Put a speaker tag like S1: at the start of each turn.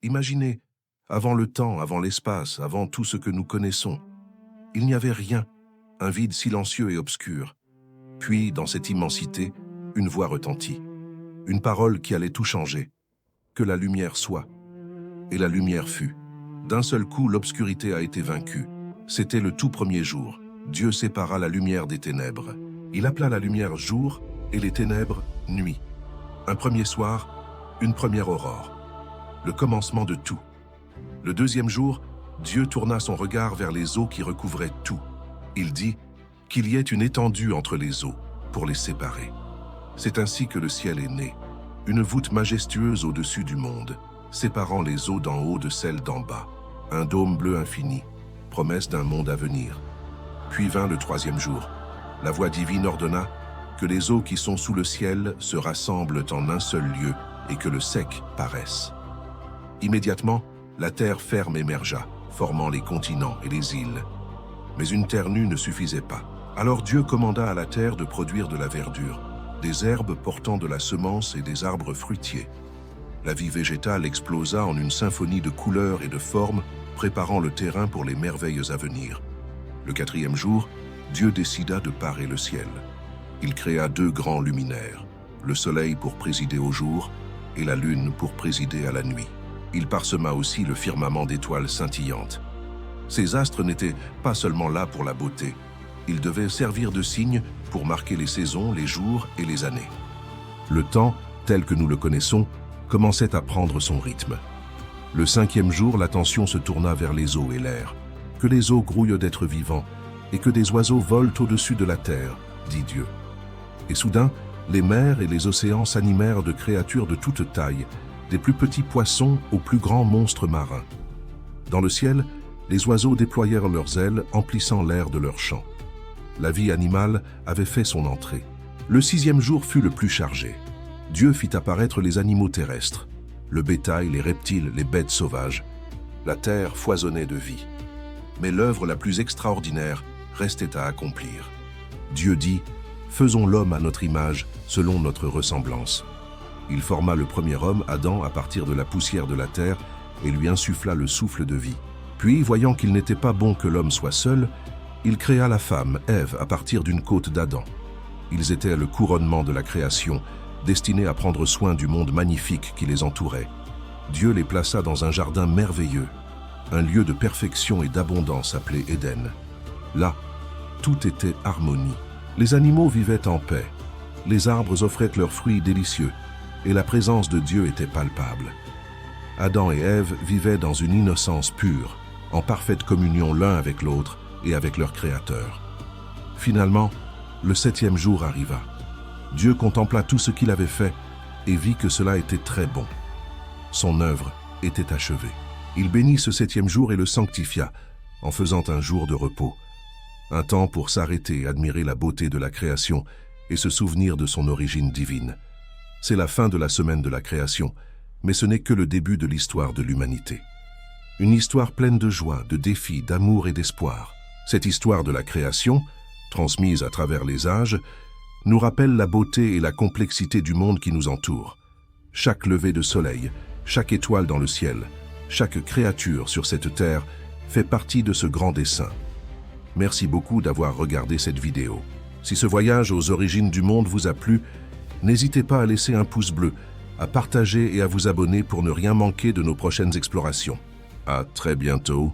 S1: Imaginez, avant le temps, avant l'espace, avant tout ce que nous connaissons, il n'y avait rien, un vide silencieux et obscur. Puis, dans cette immensité, une voix retentit, une parole qui allait tout changer. Que la lumière soit. Et la lumière fut. D'un seul coup, l'obscurité a été vaincue. C'était le tout premier jour. Dieu sépara la lumière des ténèbres. Il appela la lumière jour et les ténèbres nuit. Un premier soir, une première aurore. Le commencement de tout. Le deuxième jour, Dieu tourna son regard vers les eaux qui recouvraient tout. Il dit qu'il y ait une étendue entre les eaux pour les séparer. C'est ainsi que le ciel est né, une voûte majestueuse au-dessus du monde, séparant les eaux d'en haut de celles d'en bas. Un dôme bleu infini, promesse d'un monde à venir. Puis vint le troisième jour. La voix divine ordonna que les eaux qui sont sous le ciel se rassemblent en un seul lieu et que le sec paraisse. Immédiatement, la terre ferme émergea, formant les continents et les îles. Mais une terre nue ne suffisait pas. Alors Dieu commanda à la terre de produire de la verdure, des herbes portant de la semence et des arbres fruitiers. La vie végétale explosa en une symphonie de couleurs et de formes, préparant le terrain pour les merveilles à venir. Le quatrième jour, Dieu décida de parer le ciel. Il créa deux grands luminaires, le soleil pour présider au jour et la lune pour présider à la nuit. Il parsema aussi le firmament d'étoiles scintillantes. Ces astres n'étaient pas seulement là pour la beauté, ils devaient servir de signes pour marquer les saisons, les jours et les années. Le temps, tel que nous le connaissons, commençait à prendre son rythme. Le cinquième jour, l'attention se tourna vers les eaux et l'air. Que les eaux grouillent d'êtres vivants et que des oiseaux volent au-dessus de la terre, dit Dieu. Et soudain, les mers et les océans s'animèrent de créatures de toute taille, des plus petits poissons aux plus grands monstres marins. Dans le ciel, les oiseaux déployèrent leurs ailes, emplissant l'air de leurs chants. La vie animale avait fait son entrée. Le sixième jour fut le plus chargé. Dieu fit apparaître les animaux terrestres, le bétail, les reptiles, les bêtes sauvages. La terre foisonnait de vie. Mais l'œuvre la plus extraordinaire restait à accomplir. Dieu dit « Faisons l'homme à notre image, selon notre ressemblance ». Il forma le premier homme, Adam, à partir de la poussière de la terre et lui insuffla le souffle de vie. Puis, voyant qu'il n'était pas bon que l'homme soit seul, il créa la femme, Ève, à partir d'une côte d'Adam. Ils étaient le couronnement de la création, destinés à prendre soin du monde magnifique qui les entourait. Dieu les plaça dans un jardin merveilleux, un lieu de perfection et d'abondance appelé Éden. Là, tout était harmonie. Les animaux vivaient en paix, les arbres offraient leurs fruits délicieux, et la présence de Dieu était palpable. Adam et Ève vivaient dans une innocence pure, en parfaite communion l'un avec l'autre et avec leur Créateur. Finalement, le septième jour arriva. Dieu contempla tout ce qu'il avait fait et vit que cela était très bon. Son œuvre était achevée. Il bénit ce septième jour et le sanctifia, en faisant un jour de repos, un temps pour s'arrêter et admirer la beauté de la création et se souvenir de son origine divine. C'est la fin de la semaine de la création, mais ce n'est que le début de l'histoire de l'humanité. Une histoire pleine de joie, de défis, d'amour et d'espoir. Cette histoire de la création, transmise à travers les âges, nous rappelle la beauté et la complexité du monde qui nous entoure. Chaque lever de soleil, chaque étoile dans le ciel, chaque créature sur cette terre fait partie de ce grand dessein. Merci beaucoup d'avoir regardé cette vidéo. Si ce voyage aux origines du monde vous a plu, n'hésitez pas à laisser un pouce bleu, à partager et à vous abonner pour ne rien manquer de nos prochaines explorations. À très bientôt.